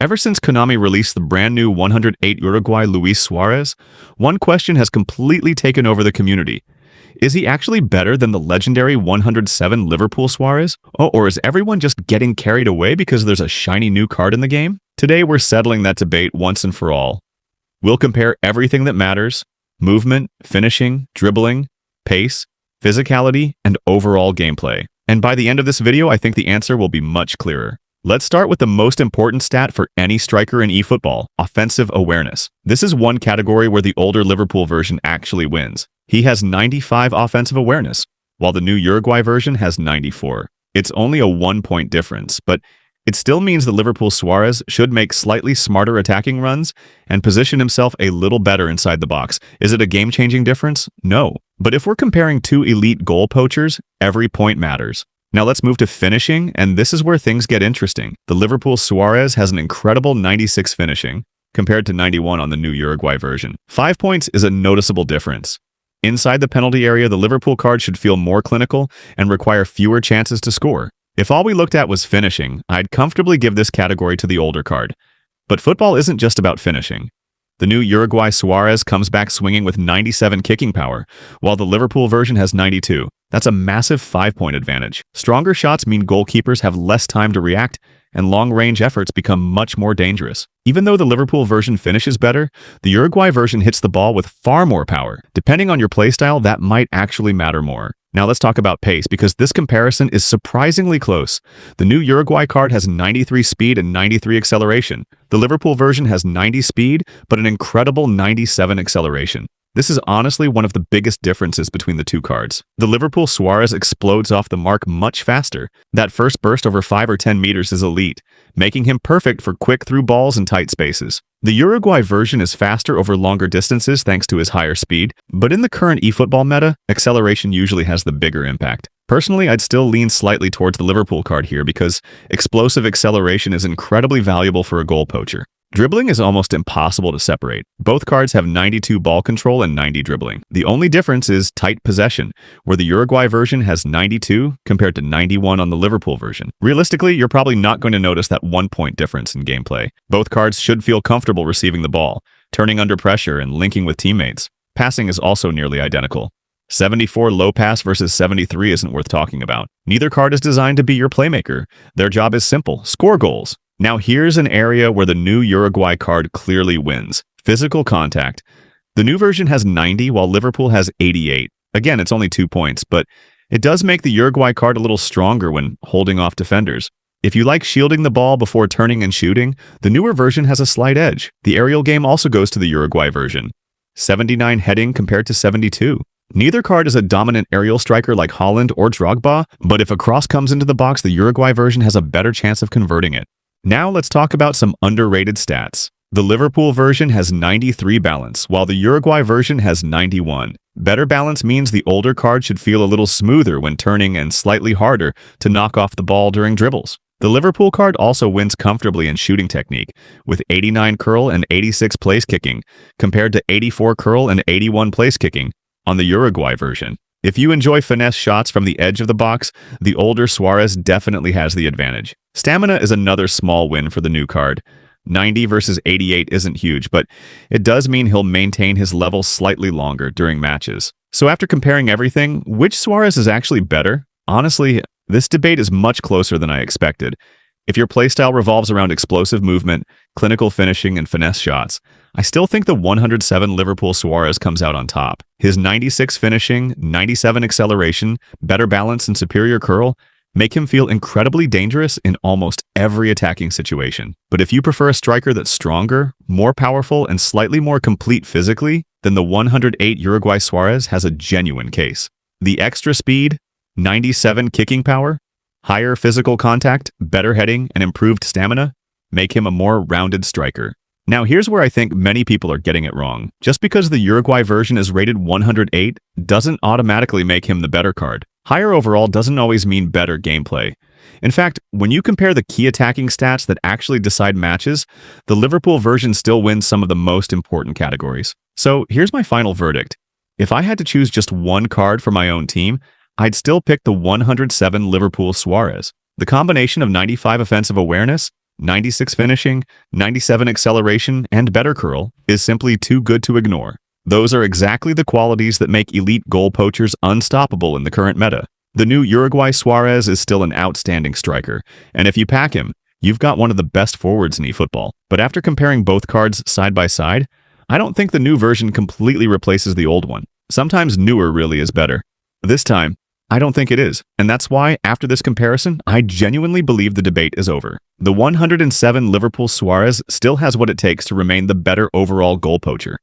Ever since Konami released the brand new 108 Uruguay Luis Suarez, one question has completely taken over the community. Is he actually better than the legendary 107 Liverpool Suarez? Or is everyone just getting carried away because there's a shiny new card in the game? Today we're settling that debate once and for all. We'll compare everything that matters: movement, finishing, dribbling, pace, physicality, and overall gameplay. And by the end of this video, I think the answer will be much clearer. Let's start with the most important stat for any striker in eFootball: offensive awareness. This is one category where the older Liverpool version actually wins. He has 95 offensive awareness, while the new Uruguay version has 94. It's only a 1-point difference, but it still means that Liverpool Suarez should make slightly smarter attacking runs and position himself a little better inside the box. Is it a game-changing difference? No. But if we're comparing two elite goal poachers, every point matters. Now let's move to finishing, and this is where things get interesting. The Liverpool Suarez has an incredible 96 finishing, compared to 91 on the new Uruguay version. 5 points is a noticeable difference. Inside the penalty area, the Liverpool card should feel more clinical and require fewer chances to score. If all we looked at was finishing, I'd comfortably give this category to the older card. But football isn't just about finishing. The new Uruguay Suarez comes back swinging with 97 kicking power, while the Liverpool version has 92. That's a massive 5-point advantage. Stronger shots mean goalkeepers have less time to react, and long-range efforts become much more dangerous. Even though the Liverpool version finishes better, the Uruguay version hits the ball with far more power. Depending on your playstyle, that might actually matter more. Now let's talk about pace, because this comparison is surprisingly close. The new Uruguay card has 93 speed and 93 acceleration. The Liverpool version has 90 speed, but an incredible 97 acceleration. This is honestly one of the biggest differences between the two cards. The Liverpool Suarez explodes off the mark much faster. That first burst over 5 or 10 meters is elite, making him perfect for quick through balls and tight spaces. The Uruguay version is faster over longer distances thanks to his higher speed, but in the current eFootball meta, acceleration usually has the bigger impact. Personally, I'd still lean slightly towards the Liverpool card here because explosive acceleration is incredibly valuable for a goal poacher. Dribbling is almost impossible to separate. Both cards have 92 ball control and 90 dribbling. The only difference is tight possession, where the Uruguay version has 92 compared to 91 on the Liverpool version. Realistically, you're probably not going to notice that 1-point difference in gameplay. Both cards should feel comfortable receiving the ball, turning under pressure, and linking with teammates. Passing is also nearly identical. 74 low pass versus 73 isn't worth talking about. Neither card is designed to be your playmaker. Their job is simple: score goals. Now here's an area where the new Uruguay card clearly wins: physical contact. The new version has 90, while Liverpool has 88. Again, it's only 2 points, but it does make the Uruguay card a little stronger when holding off defenders. If you like shielding the ball before turning and shooting, the newer version has a slight edge. The aerial game also goes to the Uruguay version. 79 heading compared to 72. Neither card is a dominant aerial striker like Haaland or Drogba, but if a cross comes into the box, the Uruguay version has a better chance of converting it. Now let's talk about some underrated stats. The Liverpool version has 93 balance, while the Uruguay version has 91. Better balance means the older card should feel a little smoother when turning and slightly harder to knock off the ball during dribbles. The Liverpool card also wins comfortably in shooting technique, with 89 curl and 86 place kicking, compared to 84 curl and 81 place kicking on the Uruguay version. If you enjoy finesse shots from the edge of the box, the older Suarez definitely has the advantage. Stamina is another small win for the new card. 90 versus 88 isn't huge, but it does mean he'll maintain his level slightly longer during matches. So after comparing everything, which Suarez is actually better? Honestly, this debate is much closer than I expected. If your playstyle revolves around explosive movement, clinical finishing, and finesse shots, I still think the 107 Liverpool Suarez comes out on top. His 96 finishing, 97 acceleration, better balance, and superior curl make him feel incredibly dangerous in almost every attacking situation. But if you prefer a striker that's stronger, more powerful, and slightly more complete physically, then the 108 Uruguay Suarez has a genuine case. The extra speed, 97 kicking power, higher physical contact, better heading, and improved stamina make him a more rounded striker. Now here's where I think many people are getting it wrong. Just because the Uruguay version is rated 108 doesn't automatically make him the better card. Higher overall doesn't always mean better gameplay. In fact, when you compare the key attacking stats that actually decide matches, the Liverpool version still wins some of the most important categories. So here's my final verdict. If I had to choose just one card for my own team, I'd still pick the 107 Liverpool Suarez. The combination of 95 offensive awareness, 96 finishing, 97 acceleration, and better curl is simply too good to ignore. Those are exactly the qualities that make elite goal poachers unstoppable in the current meta. The new Uruguay Suarez is still an outstanding striker, and if you pack him, you've got one of the best forwards in eFootball. But after comparing both cards side by side, I don't think the new version completely replaces the old one. Sometimes newer really is better. This time, I don't think it is, and that's why, after this comparison, I genuinely believe the debate is over. The 107 Liverpool Suarez still has what it takes to remain the better overall goal poacher.